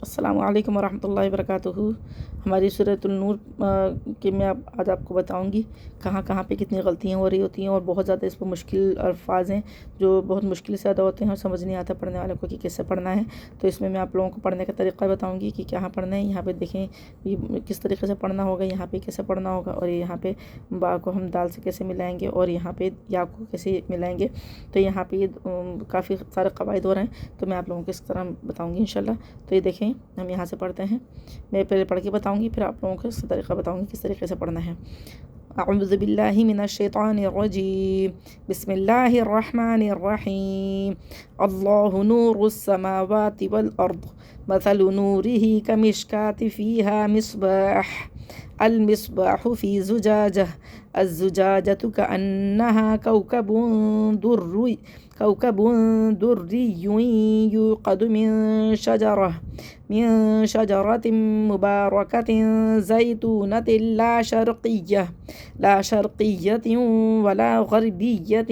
السلام علیکم ورحمۃ اللہ وبرکاتہ۔ ہماری سورۃ النور کہ میں آج آپ کو بتاؤں گی کہاں کہاں پہ کتنی غلطیاں ہو رہی ہوتی ہیں، اور بہت زیادہ اس پہ مشکل الفاظ ہیں جو بہت مشکل سے ادا ہوتے ہیں اور سمجھ نہیں آتا پڑھنے والوں کو کہ کیسے پڑھنا ہے۔ تو اس میں آپ لوگوں کو پڑھنے کا طریقہ بتاؤں گی کہ کہاں پڑھنا ہے۔ یہاں پہ دیکھیں یہ کس طریقے سے پڑھنا ہوگا، یہاں پہ کیسے پڑھنا ہوگا، اور یہاں پہ با کو ہم دال سے کیسے ملائیں گے، اور یہاں پہ یا کو کیسے ملائیں گے۔ تو یہاں پہ کافی سارے قواعد ہو رہے ہیں، تو میں آپ لوگوں کو اس طرح بتاؤں گی انشاءاللہ۔ تو یہ دیکھیں ہم یہاں سے پڑھتے ہیں، میں پہلے پڑھ کے بتاؤں گی، پھر آپ لوگوں کو اس طریقہ بتاؤں گی کس طریقے سے پڑھنا ہے۔ اعوذ باللہ من الشیطان الرجیم، بسم اللہ الرحمن الرحیم۔ اللہ نور السماوات والارض، مثل نورہ کمشکاۃ فیہا مصباح، المصباح فی زجاجہ، الزجاجۃ کأنہا کوكب دري يوقد من شجرة مباركة زيتونة لا شرقية ولا غربية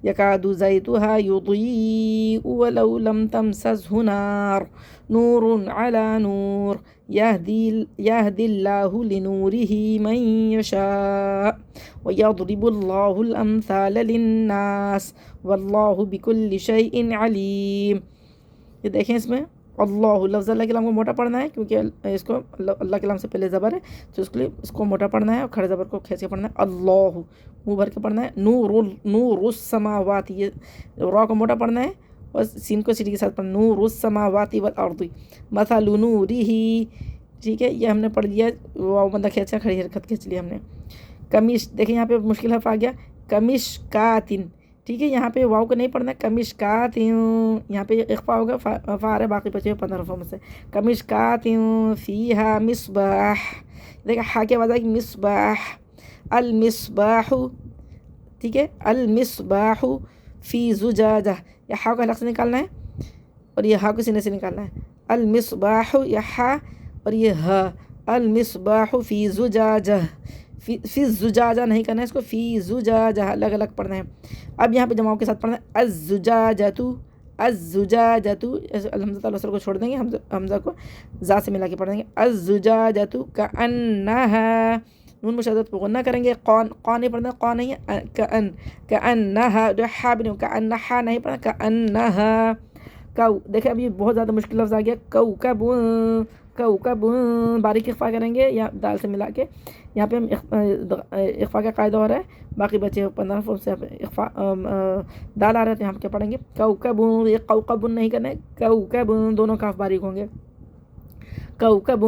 يكاد زيتها يضيء ولو لم تمسسه نار، نور على نور، يهدي الله لنوره من يشاء ويضرب الله الأمثال للناس والله بكل شيء عليم۔ یہ دیکھیں اس میں اللہ، لفظ اللہ کے لام کو موٹا پڑھنا ہے کیونکہ اس کو اللہ کے لام سے پہلے زبر ہے، تو اس کے لیے اس کو موٹا پڑھنا ہے اور کھڑے زبر کو کھینچ کے پڑھنا ہے۔ اللہ منہ بھر کے پڑھنا ہے۔ نور السماوات، یہ را کو موٹا پڑھنا ہے اور سین کو سیٹی کے ساتھ پڑھنا ہے۔ نور السماوات والارض مثل نورہ، ٹھیک ہے، یہ ہم نے پڑھ لیا، واو بندہ کھینچا، کھڑی حرکت کھینچ لی ہم نے۔ دیکھیں یہاں پہ مشکل حرف آ گیا، کمشکاتن، ٹھیک ہے، یہاں پہ واو کو نہیں پڑھنا ہے، کمشکاتن، یہاں پہ اخفا ہوگا، فا ہے، باقی بچے 15 حروفوں میں سے۔ کمشکاتن فیہا مصباح، دیکھیں ہا کی آواز آئے گی، مصباح، المصباح، ٹھیک ہے، المصباح فی زجاجہ، یہ ہا کو حلق سے نکالنا ہے اور یہ ہا کو سینے سے نکالنا ہے۔ المصباح، یہ ہا اور یہ ہا، المصباح فی زجاجہ، فی زجاجہ نہیں کرنا ہے اس کو، فی زجاجہ الگ الگ پڑھنا ہے۔ اب یہاں پہ جماؤں کے ساتھ پڑھنا ہے، الزجاجۃ، الزجاجۃ، الحمزۃ الوصل کو چھوڑ دیں گے، حمزہ کو زا سے ملا کے پڑھ دیں گے، الزجاجۃ کأنہا، نون مشدد پہ غنہ کریں گے، قون نہیں پڑھنا، قون نہیں ہے، کأنہا، جو ہا بھی نہیں، کأنہا نہیں پڑھنا، کأنہا، دیکھیں اب یہ بہت زیادہ مشکل لفظ آ گیا، کوكب، باریک اخفا کریں گے یا دال سے ملا کے، یہاں پہ ہم اخفا کا قاعدہ ہو رہا ہے، باقی بچے 15 فون سے اخفا دال آ رہے تھے، یہاں پہ کیا پڑھیں گے، کوكب، یہ قوقب نہیں کرنا ہے، کوكب، دونوں کاف باریک ہوں گے، کوكب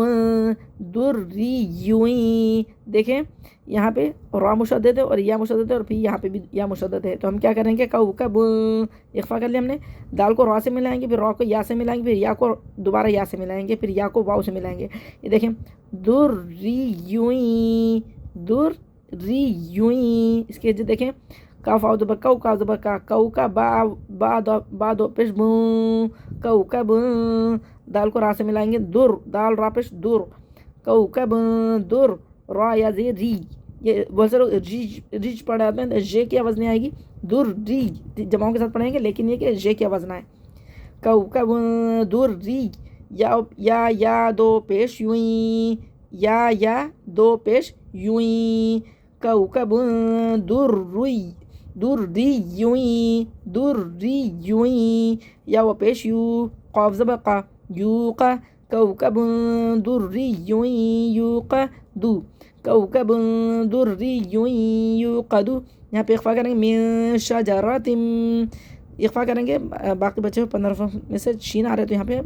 دري، دیکھیں یہاں پہ را مشدد ہے اور یا مشدد ہے اور پھر یہاں پہ بھی یا مشدد ہے، تو ہم کیا کریں گے، کوكب اخفا کر لیا ہم نے، دال کو را سے ملائیں گے، پھر را کو یا سے ملائیں گے، پھر یا کو دوبارہ یا سے ملائیں گے، پھر یا کو واو سے ملائیں گے۔ یہ دیکھیں دري، اس کے دیکھیں کاف واو زبر کو، کاف زبر کا، کو کا با دو پیش بو، کوكب، دال کو را سے ملائیں گے، دال را پیش در، کوكب در، را یا زی ری، یہ بہت سے لوگ ریج پڑھ رہے ہیں، جے کی آواز نہیں آئے گی، در ری جماؤں کے ساتھ پڑھیں گے، لیکن یہ کہ جے کی آواز نہ ہے، کوكب دري، یا دو پیش یویں، یا دو پیش یویں، کوكب دري، یا وہ پیش یو، قاف زبر قا، یوقا، کوكب دري يوقد، کوكب دري يوقد، یہاں پہ اخفا کریں گے، من شجرۃ، اخفا کریں گے، باقی بچے 15 میں سے شین آ رہے تو یہاں پہ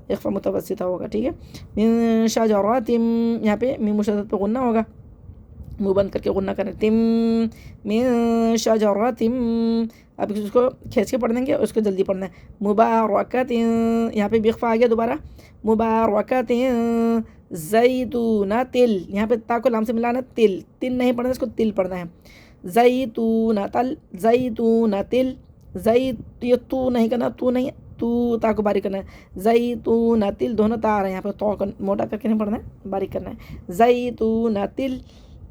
اخفا متوسطہ ہوگا، ٹھیک ہے، من شجرۃ، یہاں پہ میم مشدد پہ غنہ ہوگا، منہ بند کر کے غنہ کریں، من شجرۃ، اب اس کو کھینچ کے پڑھ دیں گے اور اس کو جلدی پڑھنا ہے، مبارکۃ، یہاں پہ بھی اخفا آ گیا دوبارہ، مبارکۃ زیتونۃ، یہاں پہ تا کو لام سے ملانا ہے، تل نہیں پڑھنا، اس کو تل پڑھنا ہے، زیتونۃ، یہ تو نہیں کرنا، تو نہیں، تو تا کو باریک کرنا ہے، زیتونۃ، دونوں تا آ رہے ہیں یہاں پہ، تو کو موٹا کر کے نہیں پڑھنا ہے، باریک کرنا ہے، زیتونۃ،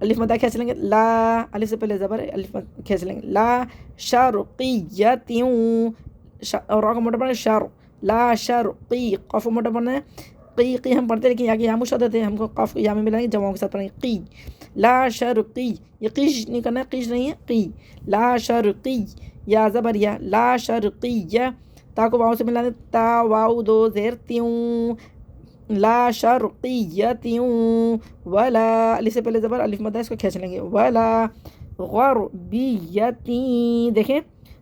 الف مدہ کھینچ لیں گے، لا، الف سے پہلے زبر ہے، الف کھینچ لیں گے، لا شرقیتیوں، اور را کا موٹا پڑھنا ہے شر، لا شرقی، قاف کو موٹا پڑھنا ہے قی ہم پڑھتے ہیں لیکن یہاں مشدد ہے، ہم کو قاف کو یا میں ملائیں گے، جمعوں کے ساتھ پڑھیں گے قی، لا شرقی، یہ قیش نہیں کرنا ہے، قیش نہیں ہے، قی، لا شرقی، یا زبر یا، لا شرقیہ، تا کو واؤ سے ملانا، تا واؤ دو زیر تیوں، لا شرقیتیوں، ولا الف سے پہلے زبر الف مدہ اس کو کھینچ لیں گے، ولا غربیتیں، دیکھیں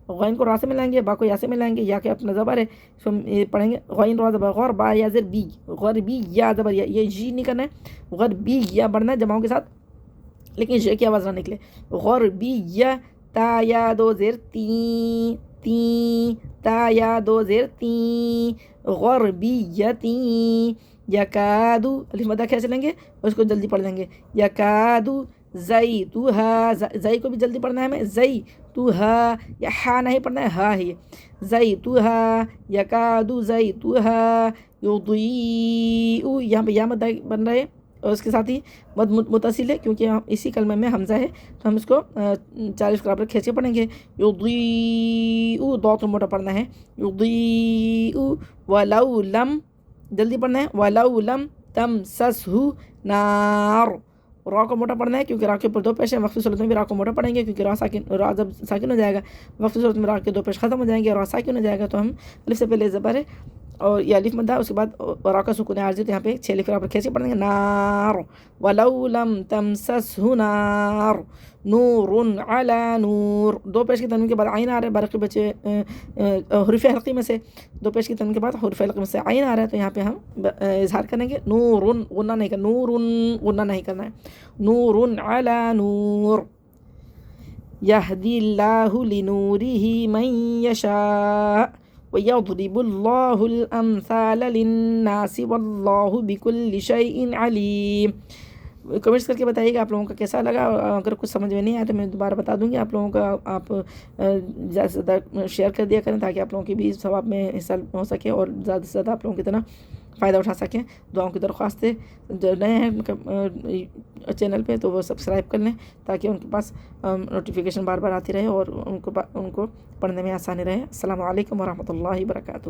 غین کو را سے ملائیں گے، با کو یا سے ملائیں گے، یا کہ اپنا زبر ہے اس کو پڑھیں گے غین را زبر غر با یا زر بی، غربی یا زبر یا، یہ جی نہیں کرنا ہے، غربی یا بڑھنا ہے جماعوں کے ساتھ لیکن جے کی آواز نہ نکلے، غربی یا، تا یا دو زیر تین، تین، تا یا دو زیر تین، غربیتیں، یکادو الف مدہ کھینچ لیں گے اور اس کو جلدی پڑھ لیں گے، یکادو زیتوہا، زئی کو بھی جلدی پڑھنا ہے ہمیں، زیتوہا، یا ہا نہیں پڑھنا ہے، ہا ہی، زیتوہا، یکادو زیتوہا یضیء، یہاں پہ یا مدہ بن رہے اور اس کے ساتھ ہی مد متصل ہے کیونکہ اسی کلمے میں حمزہ ہے تو ہم اس کو 40 برابر کھینچ کے پڑھیں گے، یضیء، دو تو موٹا پڑھنا ہے، یضیء، ولو لم، جلدی پڑھنا ہے، ولو لم تمسسہ نار، را کو موٹا پڑھنا ہے کیونکہ را کے اوپر دو پیش ہیں، وقفی صورت میں بھی را کو موٹا پڑھیں گے کیونکہ را جب ساکن ہو جائے گا، وقفی صورت میں را کے دو پیش ختم ہو جائیں گے اور را ساکن ہو جائے گا تو ہم الف سے پہلے زبر ہے اور یہ الف مدہ، اس کے بعد را کا سکون عارضی، تو یہاں پہ 6 الف برابر کھینچ کے پڑھیں گے، نار، ولو لم تمسسہ نار، نور علی نور، دو پیش کی تنوین کے بعد عین آ رہا ہے، باقی بچے حروف حلقی میں سے دو پیش کی تنوین کے بعد حروف حلقی میں سے عین آ رہا ہے تو یہاں پہ ہم اظہار کریں گے، نور، غنہ نہیں کرنا، نور غنہ نہیں کرنا ہے، نور علی نور، یہدی اللہ لنورہ من یشاء وَيَضْرِبُ اللَّهُ الْأَمْثَالَ لِلنَّاسِ وَاللَّهُ بِكُلِّ شَيْءٍ عَلِيمٌ۔ کمنٹس کر کے بتائیے گا آپ لوگوں کا کیسا لگا، اگر کچھ سمجھ میں نہیں آیا تو میں دوبارہ بتا دوں گی آپ لوگوں کا، آپ زیادہ سے زیادہ شیئر کر دیا کریں تاکہ آپ لوگوں کی بھی ثواب میں حصہ ہو سکے اور زیادہ سے زیادہ آپ لوگوں کی طرح فائدہ اٹھا سکیں۔ دعاؤں کی درخواست ہے، جو نئے ہیں چینل پہ تو وہ سبسکرائب کر لیں تاکہ ان کے پاس نوٹیفیکیشن بار بار آتی رہے اور ان کو پڑھنے میں آسانی رہے۔ السلام علیکم ورحمۃ اللہ وبرکاتہ۔